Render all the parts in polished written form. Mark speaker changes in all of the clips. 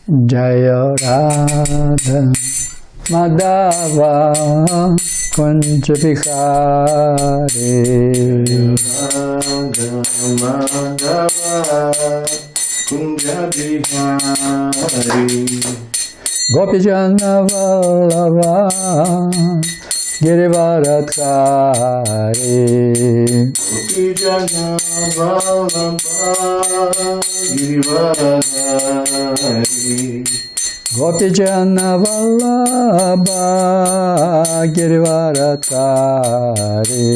Speaker 1: Jaya Radha Madhava Kunja Bihari
Speaker 2: Radha Madhava Kunja Bihari
Speaker 1: Gopijana Vallabha Girivaradhari
Speaker 2: Gopijana Vallabha Girivaradhari
Speaker 1: Gopijana Vallabha Girivaradhari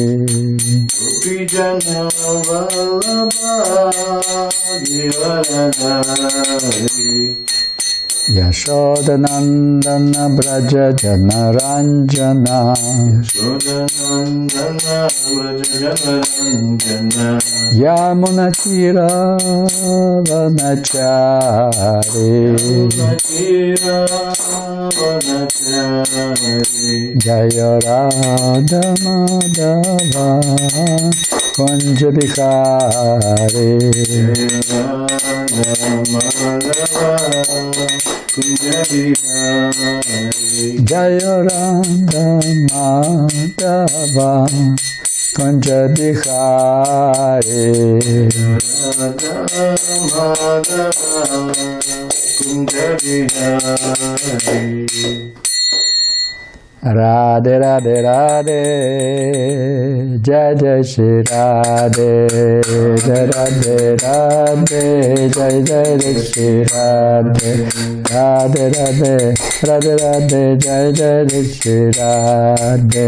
Speaker 2: Gopijana Vallabha Girivaradhari
Speaker 1: Yashodanandana Braja Janaranjana
Speaker 2: Yashodanandana Braja Janaranjana
Speaker 1: Yamunatira Vanachari
Speaker 2: Yamunatira Vanachari
Speaker 1: Jaya Radha Madhava Kunja Bihari Jaya Radha Madhava Kunja Bihari Radhe Radhe Radhe Jai Jai Shri Radhe Radhe Radhe Jai Jai Shri Radhe Radhe Radhe Radhe Radhe Jai Jai Shri Radhe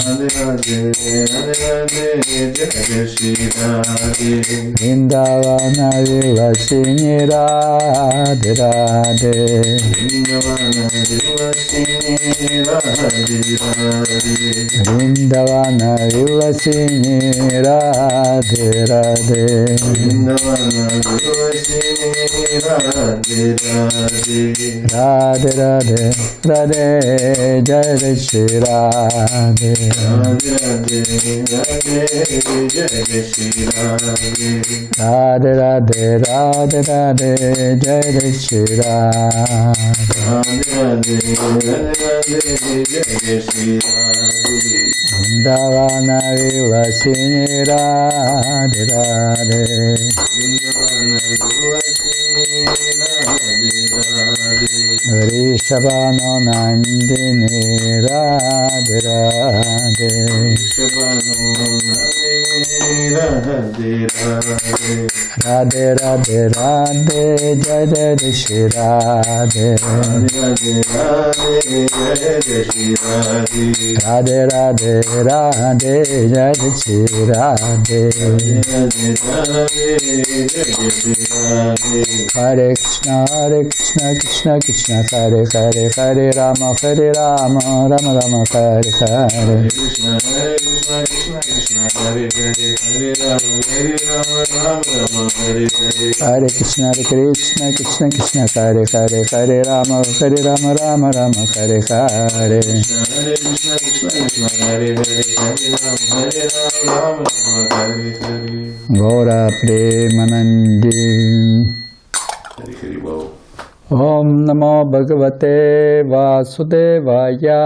Speaker 2: Radhe Radhe Radhe Radhe Jai Shri Radhe
Speaker 1: Vrindavana Vilasini Radhe Radhe
Speaker 2: Vrindavana Vilasini Radhe
Speaker 1: Vrindavana Vilasini Radhe Radhe
Speaker 2: Vrindavana Vilasini Radhe Radhe
Speaker 1: Radhe Radhe Radhe Jai Shri Radhe
Speaker 2: Radhe Radhe Radhe Jai Shri Radhe
Speaker 1: Radhe Radhe Radhe Radhe Jai Shri Radhe
Speaker 2: Radhe Radhe Radhe Jai Shri Radhe
Speaker 1: Vrindavana Vilasini Radhe Radhe
Speaker 2: Vrindavana Vilasini Radhe Radhe
Speaker 1: Vrishabhano Nandini Radhe Radhe
Speaker 2: Shabano Nandini Radhe Radhe
Speaker 1: Radhe Radhe Radhe Jai Jai Shri Radhe
Speaker 2: Radhe Radhe Jai Shri Radhe
Speaker 1: Radhe Radhe Radhe Jai Shri Radhe
Speaker 2: Radhe Radhe Jai Shri Radhe
Speaker 1: Hare Krishna Krishna Krishna Hare Hare Hare Rama Rama Rama Hare Hare
Speaker 2: Krishna Krishna Krishna Hare Hare Hare Rama Rama Hare Hare
Speaker 1: Hare Krishna Krishna Krishna Hare Hare Hare Rama Rama Hare Hare
Speaker 2: Hare Krishna Krishna Hare Hare Hare Rama Hare Hare
Speaker 1: Gaura Premanandi
Speaker 2: Hare Hare Bol.
Speaker 1: Om Namo Bhagavate Vasudevaya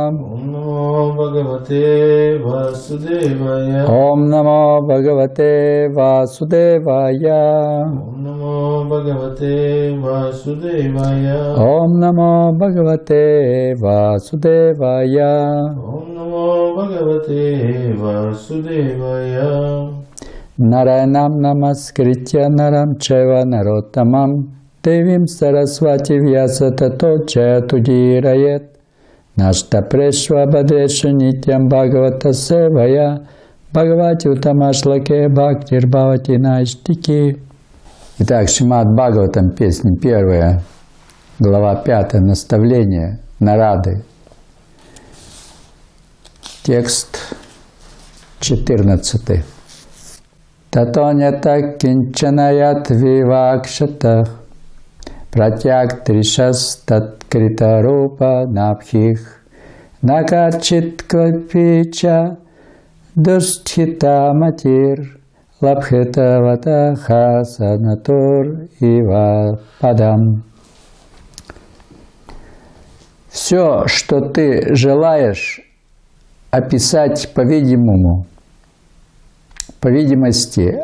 Speaker 2: Om Namo Bhagavate Vasudevaya.
Speaker 1: Om Namo Bhagavate Vasudevaya
Speaker 2: Om Namo Bhagavate Vasudevaya.
Speaker 1: Om Namo Bhagavate Vasudevaya
Speaker 2: Om Namo Bhagavate Vasudevaya.
Speaker 1: Narayanam Namaskritya Naram Chaiva Narottamam Devim Saraswati Vyasa Tato Jayatudhirayet Nashta Preshva Badreshu Nityam Bhagavata Sevaya Bhagavati Uttamashloke Bhaktir Bhavati Наштики. Итак, Шримад Бхагаватам, песня первая, глава 5, наставление Нарады. Текст 14. Татонята кинчанаят вивакшата пратяк тришас таткритарупа напхих накарчит квапича душчита матир лабхита ватаха санатур ива падам. Все, что ты желаешь описать, по видимости,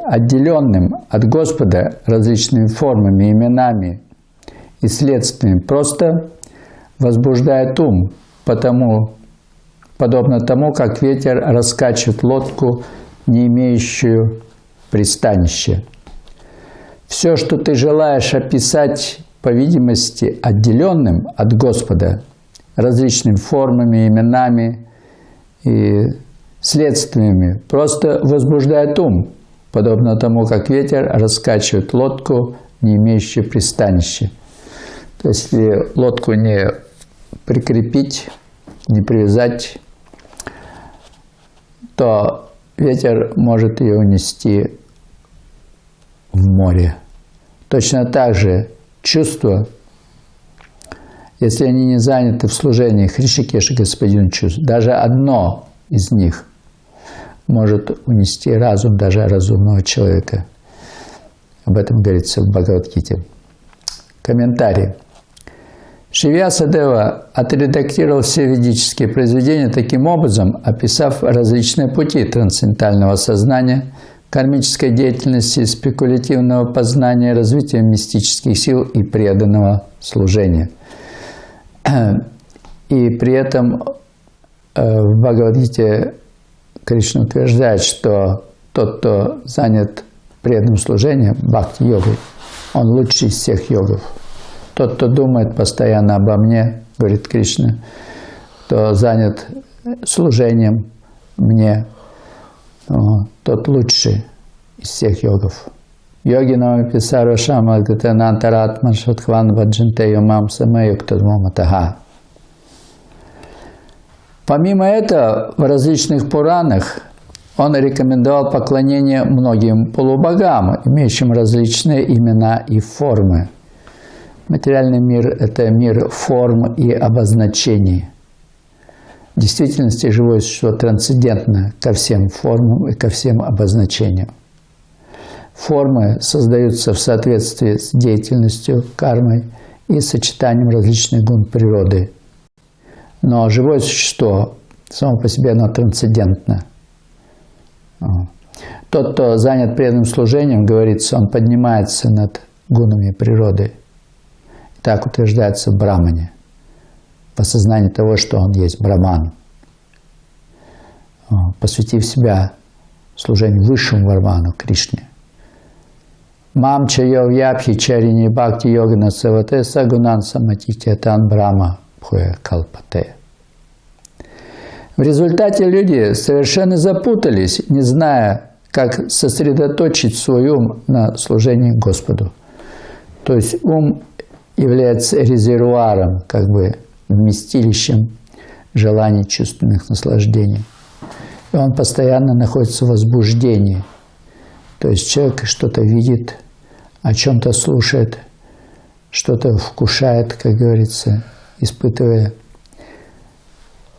Speaker 1: отделенным от Господа различными формами, именами и следствиями, просто возбуждает ум, подобно тому, как ветер раскачивает лодку, не имеющую пристанища. Все, что ты желаешь описать, по видимости, отделенным от Господа различными формами, именами и следствиями, просто возбуждает ум, подобно тому, как ветер раскачивает лодку, не имеющую пристанища. То есть, если лодку не прикрепить, не привязать, то ветер может ее унести в море. Точно так же чувства, если они не заняты в служении Хришикеша, Господину чувств, даже одно из них может унести разум даже разумного человека. Об этом говорится в Бхагавад-гите. Комментарий. Шри Вьясадева отредактировал все ведические произведения таким образом, описав различные пути трансцендентального сознания, кармической деятельности, спекулятивного познания, развития мистических сил и преданного служения. И при этом в Бхагавад-гите Кришна утверждает, что тот, кто занят преданным служением, бхакти-йогой, он лучший из всех йогов. Тот, кто думает постоянно обо мне, говорит Кришна, кто занят служением мне, тот лучший из всех йогов. Йоги нам писарва шама гатанантаратман шатхван ваджанте йомам самаюктадмаматага. Помимо этого, в различных Пуранах он рекомендовал поклонение многим полубогам, имеющим различные имена и формы. Материальный мир – это мир форм и обозначений. В действительности живое существо трансцендентно ко всем формам и ко всем обозначениям. Формы создаются в соответствии с деятельностью, кармой и сочетанием различных гун природы. Но живое существо, само по себе, оно трансцендентно. Тот, кто занят преданным служением, говорится, он поднимается над гунами природы. Так утверждается в Брамане, в осознании того, что он есть Браман. Посвятив себя служению высшему Браману, Кришне. Мам чайо вьябхи чарини бхакти йогана савате сагунан саматити тан брама пхуя калпате. В результате люди совершенно запутались, не зная, как сосредоточить свой ум на служении Господу. То есть ум является резервуаром, как бы вместилищем желаний, чувственных наслаждений. И он постоянно находится в возбуждении. То есть человек что-то видит, о чем-то слушает, что-то вкушает, как говорится, испытывая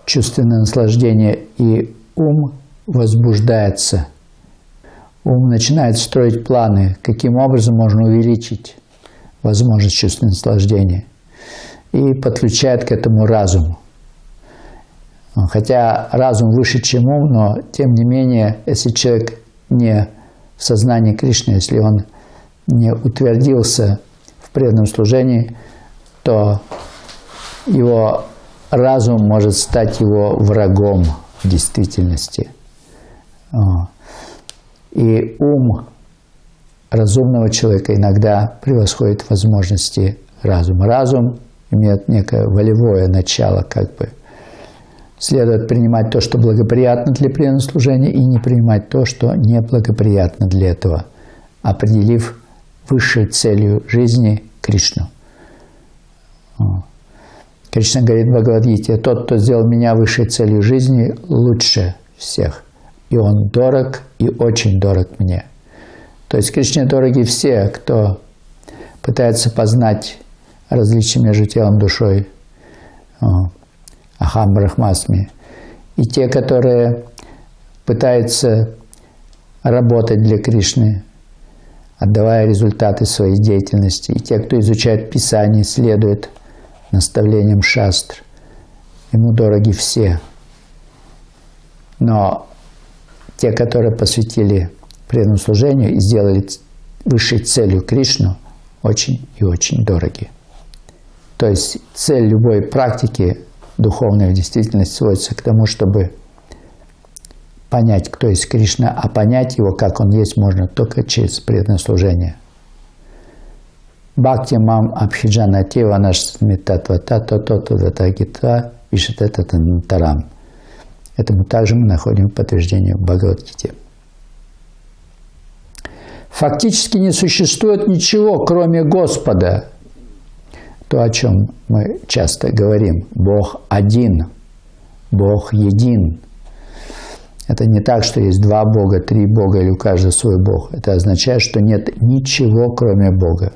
Speaker 1: чувственное наслаждение, и ум возбуждается. Ум начинает строить планы, каким образом можно увеличить возможность чувственного наслаждения, и подключает к этому разум. Хотя разум выше, чем ум, но тем не менее, если человек не в сознании Кришны, если он не утвердился в преданном служении, то его разум может стать его врагом в действительности. И ум разумного человека иногда превосходит возможности разума. Разум имеет некое волевое начало, как бы. Следует принимать то, что благоприятно для преданного служения, и не принимать то, что неблагоприятно для этого, определив высшей целью жизни Кришну. Кришна говорит в Бхагавад-гите: тот, кто сделал меня высшей целью жизни, лучше всех. И он дорог и очень дорог мне. То есть Кришне дороги все, кто пытается познать различия между телом и душой, Ахам Брахмасми, и те, которые пытаются работать для Кришны, отдавая результаты своей деятельности, и те, кто изучает Писание, следует наставлениям шастр, ему дороги все. Но те, которые посвятили преданному служению и сделали высшей целью Кришну, очень и очень дороги. То есть цель любой практики духовной в действительности сводится к тому, чтобы понять, кто есть Кришна, а понять его, как он есть, можно только через преданное служение. Бхакти мам абхиджанатива нашми татвата то-то датагитва вишатататантарам. Этому также мы находим подтверждение в Бхагавад-гите. Фактически не существует ничего, кроме Господа. То, о чем мы часто говорим. Бог один, Бог един. Это не так, что есть два Бога, три Бога или у каждого свой Бог. Это означает, что нет ничего, кроме Бога.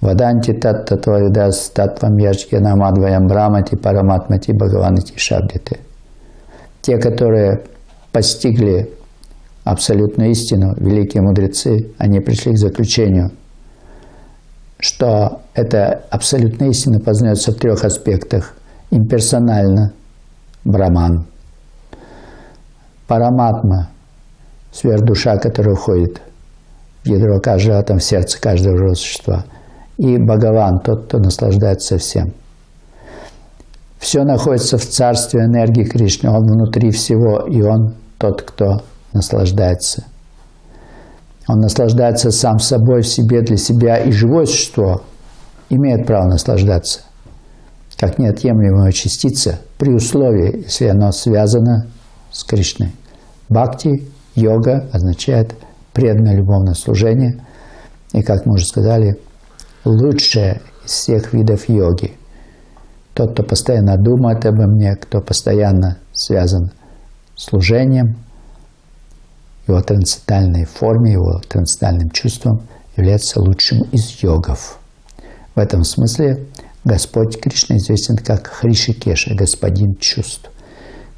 Speaker 1: Ваданти таттатвавидас татвам яджгенамадваям брамати параматмати бхагаванати шабдите. Те, которые постигли абсолютную истину, великие мудрецы, они пришли к заключению, что эта абсолютная истина познается в трех аспектах. Имперсонально – Браман. Параматма – сверхдуша, которая входит в ядро каждого атома, в сердце каждого живого существа. И Бхагаван – тот, кто наслаждается всем. Все находится в царстве энергии Кришны. Он внутри всего, и он тот, кто наслаждается. Он наслаждается сам собой, в себе, для себя, и живое существо имеет право наслаждаться, как неотъемлемая частица, при условии, если оно связано с Кришной. Бхакти, йога означает преданное любовное служение, и, как мы уже сказали, лучшее из всех видов йоги. Тот, кто постоянно думает обо мне, кто постоянно связан с служением, его трансцендентальной форме, его трансцендентальным чувством является лучшим из йогов. В этом смысле Господь Кришна известен как Хришикеша, господин чувств.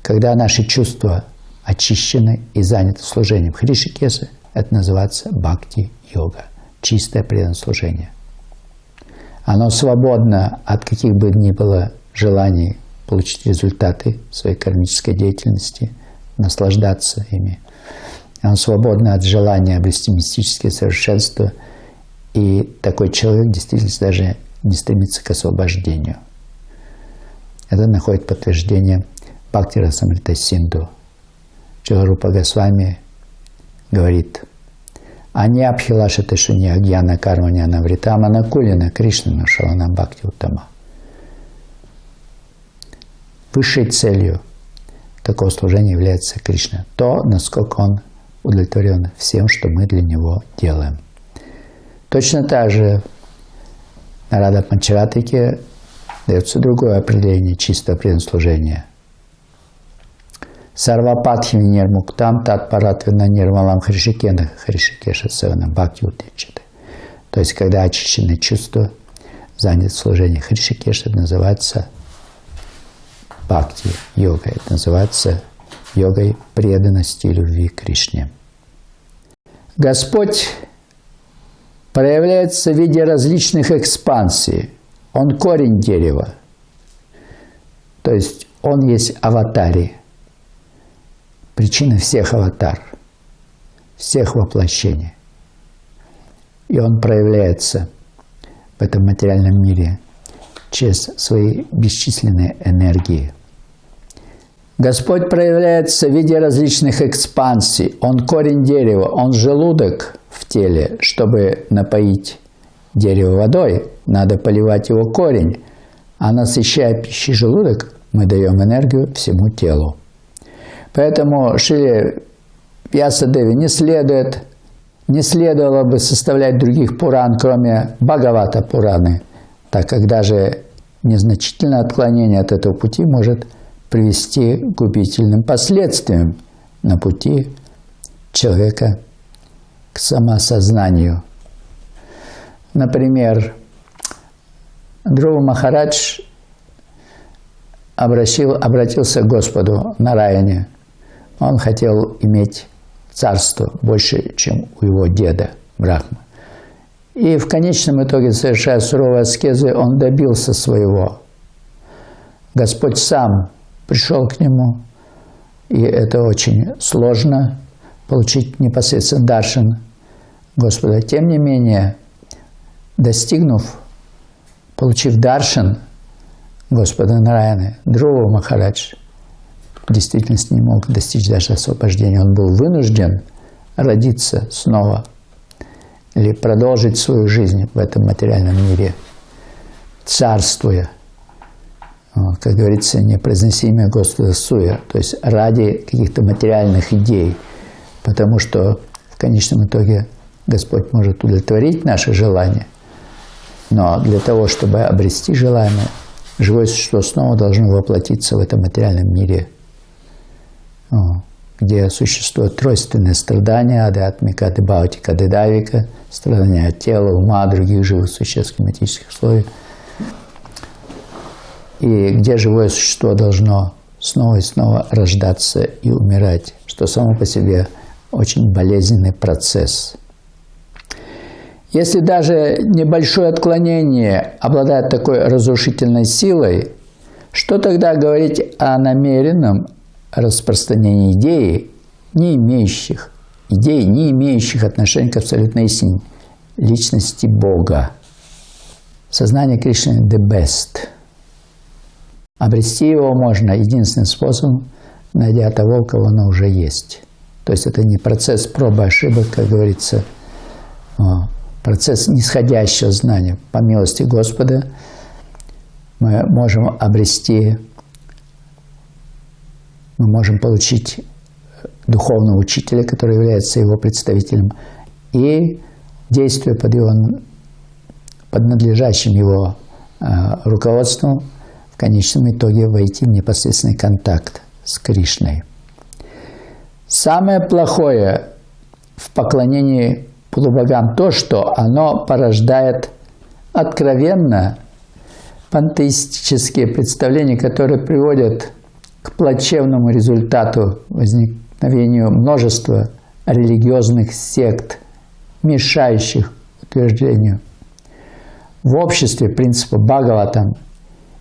Speaker 1: Когда наши чувства очищены и заняты служением Хришикеша, это называется бхакти-йога, чистое преданное служение. Оно свободно от каких бы ни было желаний получить результаты своей кармической деятельности, наслаждаться ими. Оно свободно от желания обрести мистическое совершенство, и такой человек действительно даже не стремится к освобождению. Это находит подтверждение Бхакти Расамрита Синду. Чиларупа Госвами говорит: «Ани абхилашаты шуни агьяна карманя навритама накулина Кришна шалана бхакти уттама». Высшей целью такого служения является Кришна. То, насколько он удовлетворен всем, что мы для него делаем. Точно так же на Рада Панчаратике дается другое определение чистого преданного служения. Сарвападхи нирмуктам татпаратвина нирмалам хришикена хришикеша севана бхакти утечаты. То есть, когда очищены чувства, занят в служении хришикеша, это называется бхакти йогой. Это называется йогой преданности и любви к Кришне. Господь проявляется в виде различных экспансий. Он корень дерева. То есть он есть аватари. Причина всех аватар, всех воплощений. И он проявляется в этом материальном мире через свои бесчисленные энергии. Господь проявляется в виде различных экспансий. Он корень дерева, он желудок в теле. Чтобы напоить дерево водой, надо поливать его корень. А насыщая пищей желудок, мы даем энергию всему телу. Поэтому Шри Вьясадеви не следовало бы составлять других Пуран, кроме Бхагавата Пураны, так как даже незначительное отклонение от этого пути может привести к губительным последствиям на пути человека к самосознанию. Например, Друва Махарадж обратился к Господу Нараяне. Он хотел иметь царство больше, чем у его деда Брахмы. И в конечном итоге, совершая суровые аскезы, он добился своего. Господь сам пришел к нему, и это очень сложно получить непосредственно даршан Господа. Тем не менее, достигнув, получив даршан Господа Нараяны, Друва Махарадж в действительности не мог достичь даже освобождения. Он был вынужден родиться снова или продолжить свою жизнь в этом материальном мире, царствуя. Как говорится, не произноси имя Господа суя, то есть ради каких-то материальных идей, потому что в конечном итоге Господь может удовлетворить наши желания, но для того, чтобы обрести желаемое, живое существо снова должно воплотиться в этом материальном мире, где существует тройственное страдание, адхатмика, адхибхаутика, адхидайвика, страдания от тела, ума, других живых существ, климатических условий, и где живое существо должно снова и снова рождаться и умирать, что само по себе очень болезненный процесс. Если даже небольшое отклонение обладает такой разрушительной силой, что тогда говорить о намеренном распространении идей, не имеющих отношения к абсолютной истине, личности Бога? Сознание Кришны – the best. Обрести его можно единственным способом, найдя того, у кого оно уже есть. То есть это не процесс пробы и ошибок, как говорится, процесс нисходящего знания. По милости Господа мы можем обрести, мы можем получить духовного учителя, который является его представителем, и, действуя под надлежащим его руководством, в конечном итоге войти в непосредственный контакт с Кришной. Самое плохое в поклонении полубогам то, что оно порождает откровенно пантеистические представления, которые приводят к плачевному результату возникновению множества религиозных сект, мешающих утверждению в обществе принципа Бхагаватам,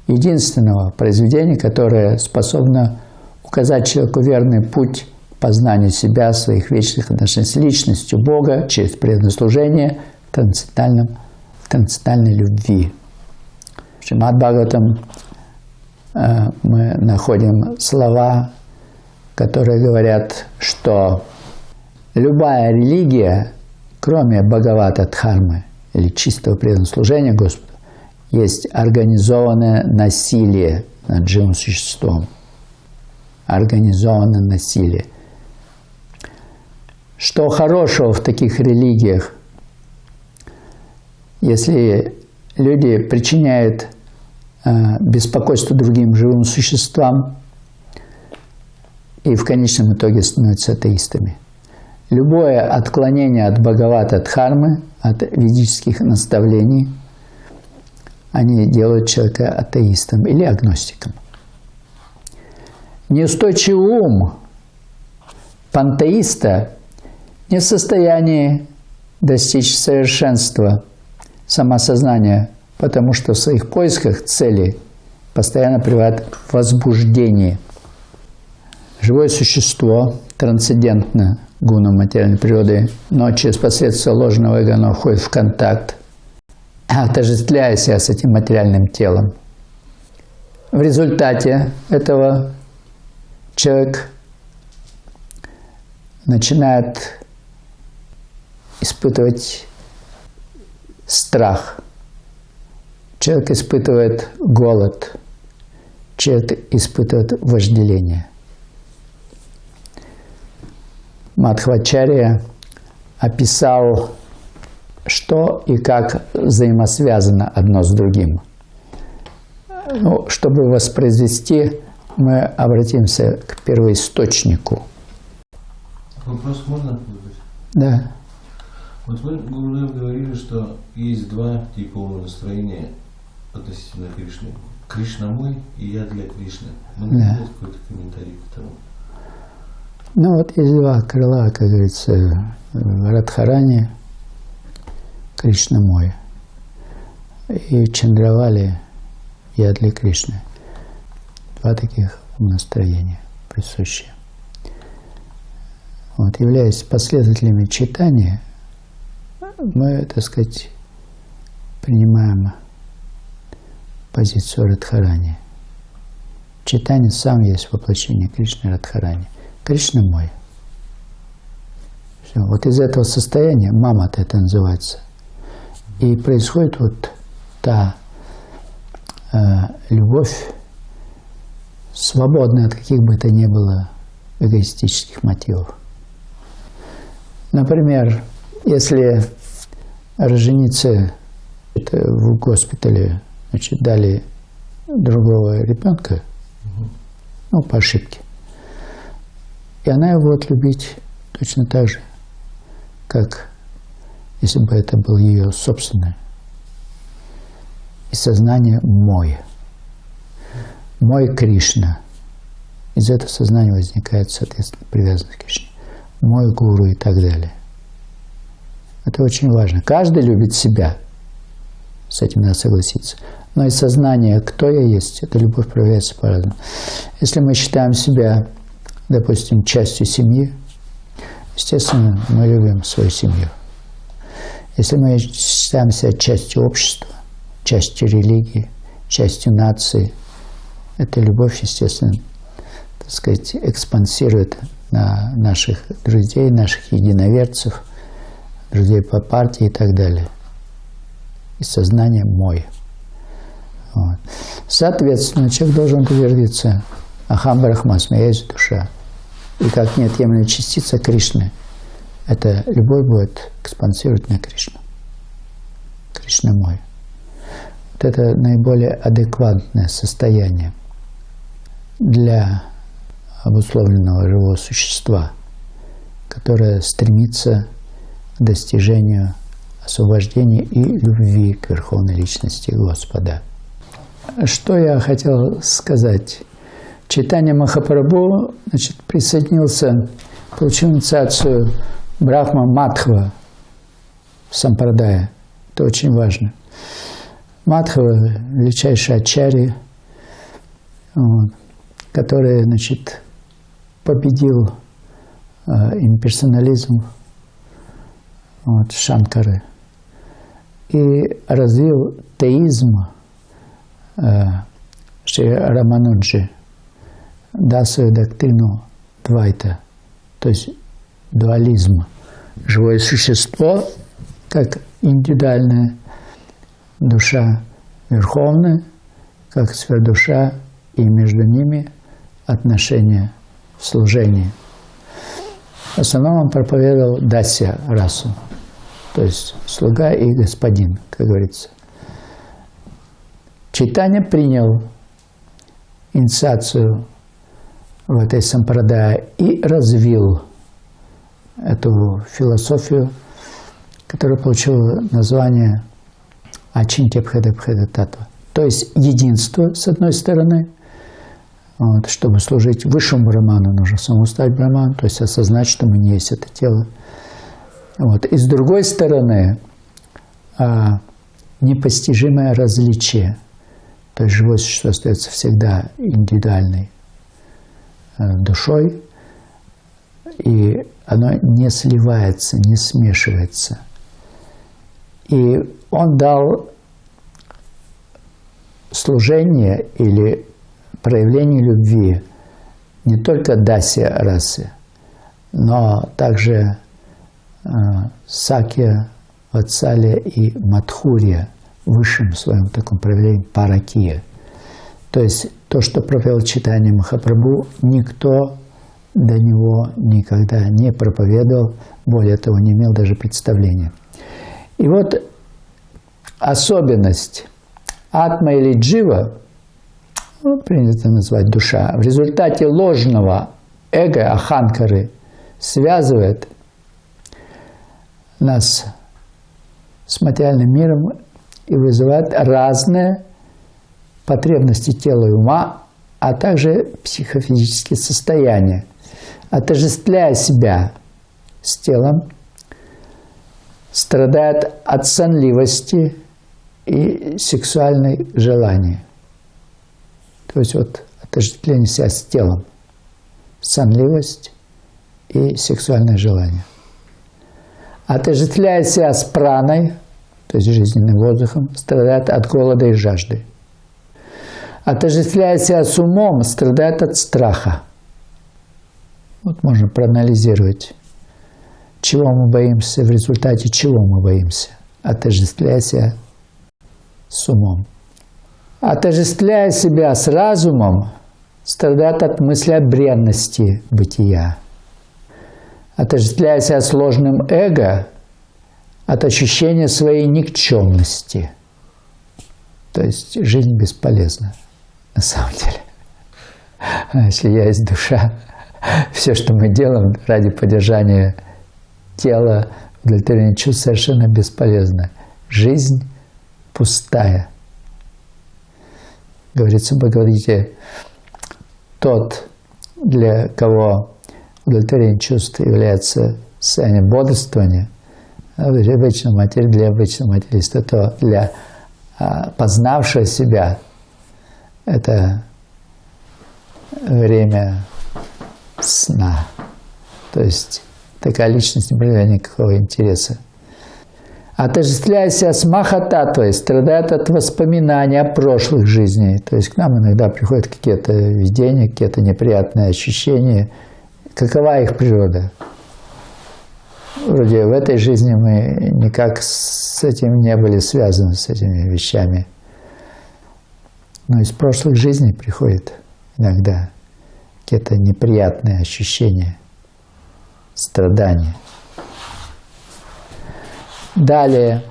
Speaker 1: единственного произведения, которое способно указать человеку верный путь к познанию себя, своих вечных отношений с личностью Бога через преданное служение в трансцендентальной любви. В Шримад Бхагаватам мы находим слова, которые говорят, что любая религия, кроме Бхагавата-дхармы или чистого преданного служения Господу, есть организованное насилие над живым существом. Организованное насилие. Что хорошего в таких религиях, если люди причиняют беспокойство другим живым существам и в конечном итоге становятся атеистами? Любое отклонение от Бхагавата-дхармы, от ведических наставлений, они делают человека атеистом или агностиком. Неустойчивый ум пантеиста не в состоянии достичь совершенства самосознания, потому что в своих поисках цели постоянно пребывает в возбуждении. Живое существо трансцендентно гунам материальной природы, но через посредство ложного эго оно входит в контакт, отождествляя себя с этим материальным телом. В результате этого человек начинает испытывать страх. Человек испытывает голод. Человек испытывает вожделение. Мадхвачарья описал, что и как взаимосвязано одно с другим. Чтобы воспроизвести, мы обратимся к первоисточнику.
Speaker 2: Вопрос можно?
Speaker 1: Да.
Speaker 2: Вот вы, Гурудев, говорили, что есть два типа настроения относительно Кришны. Кришна мой и я для Кришны. Можно дать какой-то комментарий к этому?
Speaker 1: Есть два крыла, как говорится, в Радхарани, Кришна мой, и в Чандравали я для Кришны. два таких умонастроения присущие. Вот, являясь последователями читания, мы, так сказать, принимаем позицию Радхарани. Читание сам есть воплощение Кришны Радхарани. Кришна мой. Все. Вот из этого состояния, мамата это называется, и происходит вот та любовь, свободная от каких бы то ни было эгоистических мотивов. Например, если роженице в госпитале, значит, дали другого ребенка, ну, по ошибке, и она его будет любить точно так же, как если бы это был ее собственное. И сознание «мой». «Мой Кришна». Из этого сознания возникает, соответственно, привязанность к Кришне. «Мой гуру» и так далее. Это очень важно. Каждый любит себя. С этим надо согласиться. Но и сознание, кто я есть, эта любовь проявляется по-разному. Если мы считаем себя, допустим, частью семьи, естественно, мы любим свою семью. Если мы считаем себя частью общества, частью религии, частью нации, эта любовь, естественно, так сказать, экспансирует на наших друзей, наших единоверцев, друзей по партии и так далее. И сознание «мой». Вот. Соответственно, человек должен утвердиться «Ахам Брахмасми», я есть душа. И как неотъемлемая частица Кришны, эта любовь будет экспансировать на Кришну. Кришна мой. Вот это наиболее адекватное состояние для обусловленного живого существа, которое стремится к достижению освобождения и любви к Верховной Личности Господа. Что я хотел сказать? Чайтанья Махапрабху, значит, присоединился, получил инициацию Брахма Мадхва в Сампрадае. Это очень важно. Мадхва – величайший ачарья, вот, который, значит, победил имперсонализм вот, Шанкары и развил теизм Шри Рамануджи, дал свою доктрину двайта, то есть дуализм. Живое существо, как индивидуальная душа верховная, как сверхдуша, и между ними отношения в служении. В основном он проповедовал дасья расу, то есть слуга и господин, как говорится. Чайтанья принял инициацию в этой сампрадае и развил эту философию, которая получила название Ачинтья Бхеда Бхеда Татва. То есть единство, с одной стороны, вот, чтобы служить высшему Браману, нужно самому стать Браманом, то есть осознать, что мы не есть это тело. Вот. И с другой стороны, непостижимое различие. То есть живое существо остается всегда индивидуальной душой, и оно не сливается, не смешивается. И он дал служение или проявление любви не только дасья расы, но также сакья, ватсалия и мадхурья, высшем своем таком проявлении паракия. То есть то, что провел Чайтанья Махапрабху, никто до него никогда не проповедовал, более того, не имел даже представления. И вот особенность атма или джива, ну, принято назвать душа, в результате ложного эго, аханкары, связывает нас с материальным миром и вызывает разные потребности тела и ума, а также психофизические состояния. Отождествляя себя с телом, страдает от сонливости и сексуальных желаний. То есть вот от отождествление себя с телом, сонливость и сексуальное желание. Отождествляя себя с праной, то есть жизненным воздухом, страдает от голода и жажды. Отождествляя себя с умом, страдает от страха. Вот можно проанализировать, чего мы боимся, в результате чего мы боимся. Отождествляя себя с умом. Отождествляя себя с разумом, страдает от мысли о бренности бытия. Отождествляя себя с ложным эго, от ощущения своей никчемности. То есть жизнь бесполезна, на самом деле. Если есть душа, все, что мы делаем ради поддержания тела, удовлетворения чувств, совершенно бесполезно. Жизнь пустая. Говорится в Бхагавад-гите, тот, для кого удовлетворение чувств является состоянием бодрствования, для обычного материалиста, то для познавшего себя это время сна. То есть такая личность не проявляет никакого интереса. Отождествляя себя с Махататтвой, страдает от воспоминаний о прошлых жизнях. То есть к нам иногда приходят какие-то видения, какие-то неприятные ощущения. Какова их природа? Вроде в этой жизни мы никак с этим не были связаны, с этими вещами. Но из прошлых жизней приходят иногда какие-то неприятные ощущения, страдания. Далее,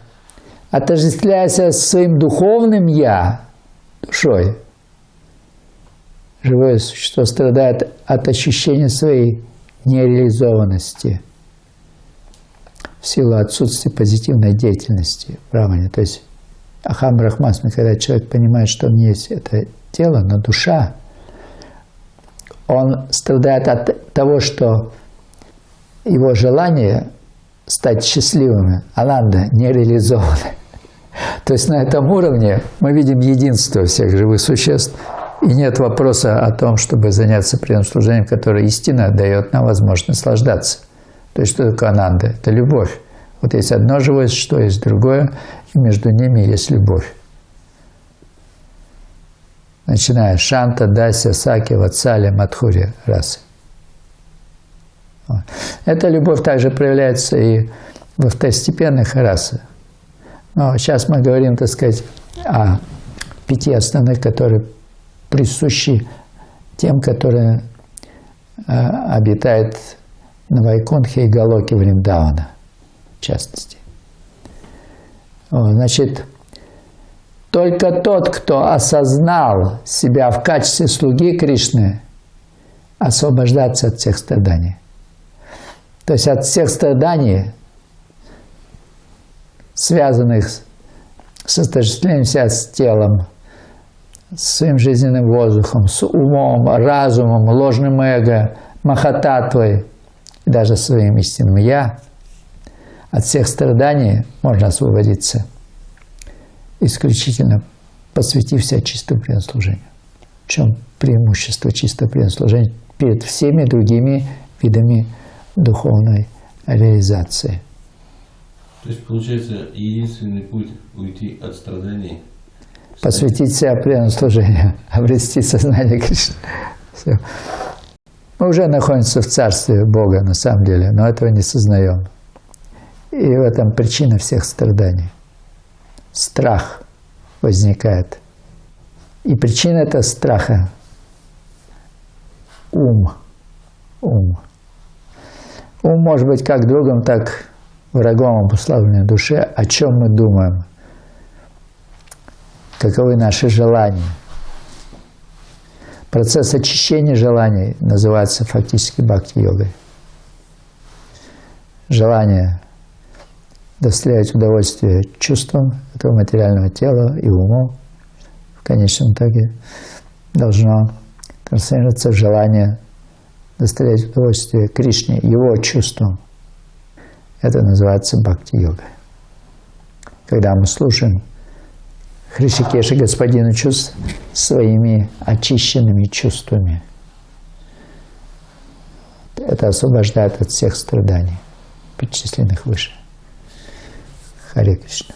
Speaker 1: отождествляясь со своим духовным «я», душой, живое существо страдает от ощущения своей нереализованности в силу отсутствия позитивной деятельности в Брахмане. То есть Ахам Брахмасми, когда человек понимает, что он есть это тело, но душа, он страдает от того, что его желание стать счастливыми, ананда, не реализованы. То есть на этом уровне мы видим единство всех живых существ, и нет вопроса о том, чтобы заняться преданным служением, которое истинно дает нам возможность наслаждаться. То есть что такое ананда? Это любовь. Вот есть одно живое существо, есть другое, и между ними есть любовь. Начиная с Шанта, Дася, Саки, Ватсали, Мадхури, расы. Эта любовь также проявляется и во второстепенных расах. Но сейчас мы говорим, так сказать, о 5 основных, которые присущи тем, которые обитают на Вайкунтхе и Галоке Вриндавана, в частности. Значит, только тот, кто осознал себя в качестве слуги Кришны, освобождается от всех страданий. То есть от всех страданий, связанных с отождествлением себя с телом, с своим жизненным воздухом, с умом, разумом, ложным эго, махататтвой и даже своим истинным «я», от всех страданий можно освободиться, исключительно посвятив себя чистому преданному служению. В чем преимущество чистого преданного служения перед всеми другими видами духовной реализации?
Speaker 2: То есть, получается, единственный путь уйти от страданий –
Speaker 1: посвятить себя преданному служению, обрести сознание Кришны. Все. Мы уже находимся в царстве Бога, на самом деле, но этого не сознаем. И в этом причина всех страданий. Страх возникает. И причина этого страха – ум. Ум может быть как другом, так врагом обуславленной душе, о чем мы думаем, каковы наши желания. Процесс очищения желаний называется фактически бхакти-йогой. Желание доставлять удовольствие чувствам этого материального тела и уму в конечном итоге должно трансформироваться в желание доставлять удовольствие Кришне, его чувствам. Это называется бхакти-йогой. Когда мы слушаем Хришикеша, господину чувств, своими очищенными чувствами. Это освобождает от всех страданий, перечисленных выше. Харе Кришна.